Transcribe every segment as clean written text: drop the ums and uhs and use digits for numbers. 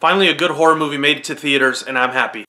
Finally, a good horror movie made it to theaters, and I'm happy.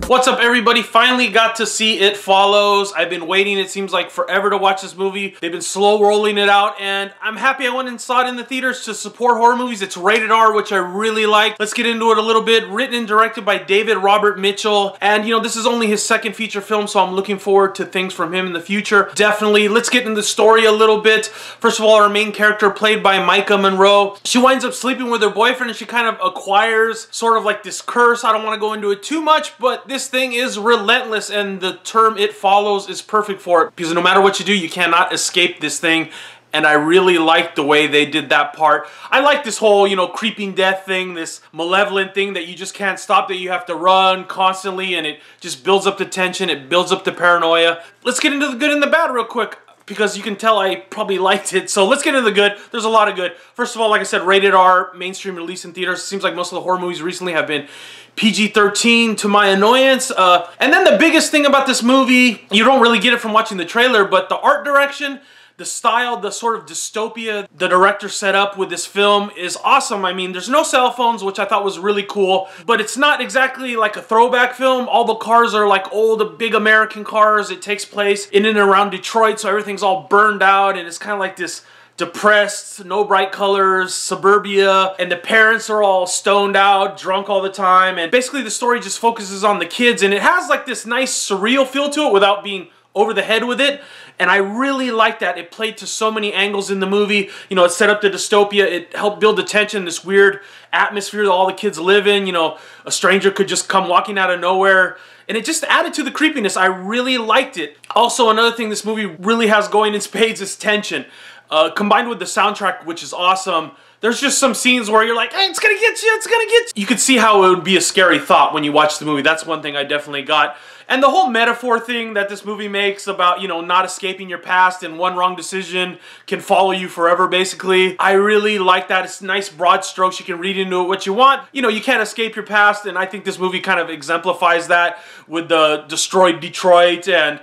What's up, everybody? Finally got to see It Follows. I've been waiting, it seems like, forever to watch this movie. They've been slow rolling it out, and I'm happy I went and saw it in the theaters to support horror movies. It's rated R, which I really like. Let's get into it a little bit. Written and directed by David Robert Mitchell, and you know, this is only his second feature film, so I'm looking forward to things from him in the future. Definitely. Let's get into the story a little bit. First of all, our main character, played by Micah Monroe, she winds up sleeping with her boyfriend, and she kind of acquires sort of like this curse. I don't want to go into it too much, but this thing is relentless, and the term It Follows is perfect for it, because no matter what you do, you cannot escape this thing. And I really like the way they did that part. I like this whole, you know, creeping death thing, this malevolent thing that you just can't stop, that you have to run constantly, and it just builds up the tension, it builds up the paranoia. Let's get into the good and the bad real quick, because you can tell I probably liked it. So let's get into the good. There's a lot of good. First of all, like I said, rated R, mainstream release in theaters. It seems like most of the horror movies recently have been PG-13 to my annoyance. And then the biggest thing about this movie, you don't really get it from watching the trailer, but the art direction, the style, the sort of dystopia the director set up with this film is awesome. I mean, there's no cell phones, which I thought was really cool, but it's not exactly like a throwback film. All the cars are like old, big American cars. It takes place in and around Detroit, so everything's all burned out, and it's kind of like this depressed, no bright colors, suburbia, and the parents are all stoned out, drunk all the time, and basically the story just focuses on the kids, and it has like this nice surreal feel to it without being over the head with it. And I really like that. It played to so many angles in the movie. You know, it set up the dystopia. It helped build the tension, this weird atmosphere that all the kids live in. You know, a stranger could just come walking out of nowhere. And it just added to the creepiness. I really liked it. Also, another thing this movie really has going in spades is tension. Combined with the soundtrack, which is awesome. There's just some scenes where you're like, hey, it's gonna get you, it's gonna get you. You could see how it would be a scary thought when you watch the movie. That's one thing I definitely got. And the whole metaphor thing that this movie makes about, you know, not escaping your past, and one wrong decision can follow you forever, basically. I really like that. It's nice broad strokes. You can read into it what you want. You know, you can't escape your past, and I think this movie kind of exemplifies that with the destroyed Detroit and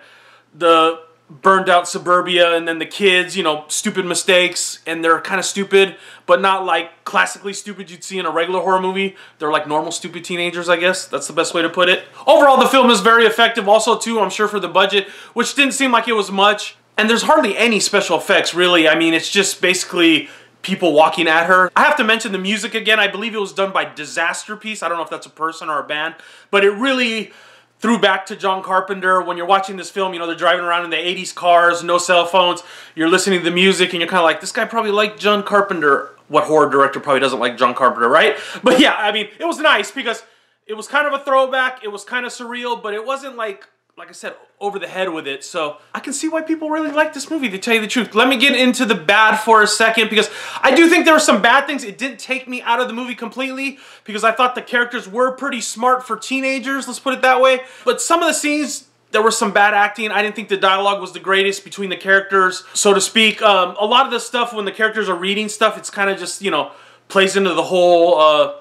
the burned out suburbia, and then the kids, you know, stupid mistakes, and they're kind of stupid, but not like classically stupid you'd see in a regular horror movie. They're like normal stupid teenagers, I guess. That's the best way to put it. Overall, the film is very effective also too, I'm sure, for the budget, which didn't seem like it was much. And there's hardly any special effects, really. I mean, it's just basically people walking at her. I have to mention the music again. I believe it was done by Disaster Piece. I don't know if that's a person or a band, but it really threw back to John Carpenter. When you're watching this film, you know, they're driving around in the 80s cars, no cell phones, you're listening to the music, and you're kind of like, this guy probably liked John Carpenter. What horror director probably doesn't like John Carpenter, right? But yeah, I mean, it was nice because it was kind of a throwback, it was kind of surreal, but it wasn't like I said, over the head with it. So I can see why people really like this movie, to tell you the truth. Let me get into the bad for a second, because I do think there were some bad things. It didn't take me out of the movie completely, because I thought the characters were pretty smart for teenagers, let's put it that way. But some of the scenes, there was some bad acting. I didn't think the dialogue was the greatest between the characters, so to speak. A lot of the stuff, when the characters are reading stuff, it's kind of just, you know, plays into the whole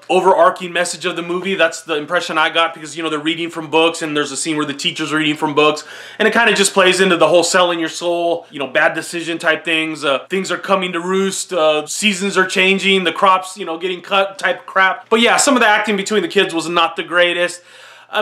overarching message of the movie. That's the impression I got, because, you know, they're reading from books, and there's a scene where the teacher's reading from books, and it kind of just plays into the whole selling your soul, you know, bad decision type things. Things are coming to roost, seasons are changing, the crops, you know, getting cut type crap. But yeah, some of the acting between the kids was not the greatest.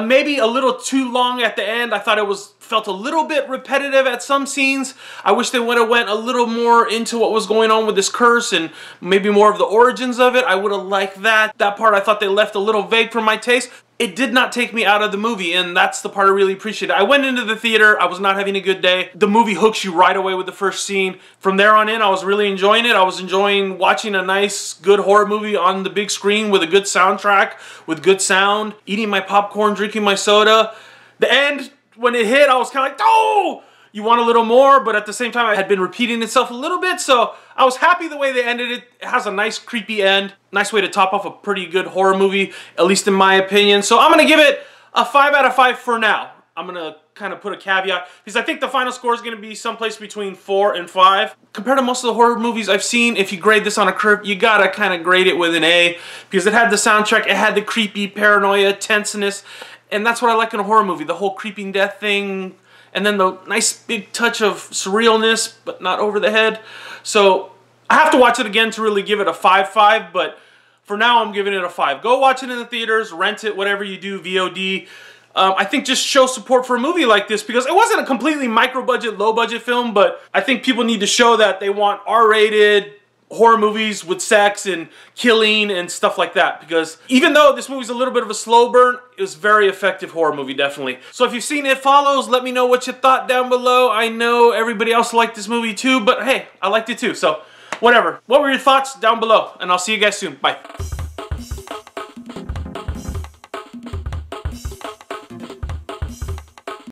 Maybe a little too long at the end. I thought it felt a little bit repetitive at some scenes. I wish they would have went a little more into what was going on with this curse, and maybe more of the origins of it. I would have liked that. That part I thought they left a little vague for my taste. It did not take me out of the movie, and that's the part I really appreciated. I went into the theater, I was not having a good day. The movie hooks you right away with the first scene. From there on in, I was really enjoying it. I was enjoying watching a nice, good horror movie on the big screen with a good soundtrack, with good sound, eating my popcorn, drinking my soda. The end, when it hit, I was kind of like, oh! You want a little more, but at the same time, it had been repeating itself a little bit, so I was happy the way they ended it. It has a nice, creepy end. Nice way to top off a pretty good horror movie, at least in my opinion. So I'm going to give it a 5 out of 5 for now. I'm going to kind of put a caveat, because I think the final score is going to be someplace between 4 and 5. Compared to most of the horror movies I've seen, if you grade this on a curve, you got to kind of grade it with an A, because it had the soundtrack, it had the creepy paranoia, tenseness, and that's what I like in a horror movie, the whole creeping death thing. And then the nice big touch of surrealness, but not over the head. So I have to watch it again to really give it a 5-5, but For now, I'm giving it a 5. Go watch it in the theaters, rent it, whatever you do, VOD. I think just show support for a movie like this, because it wasn't a completely micro-budget, low-budget film, but I think people need to show that they want R-rated horror movies with sex and killing and stuff like that, because even though this movie's a little bit of a slow burn, it was a very effective horror movie, definitely. So if you've seen It Follows, let me know what you thought down below. I know everybody else liked this movie too, but hey, I liked it too, so whatever. What were your thoughts down below? And I'll see you guys soon. Bye.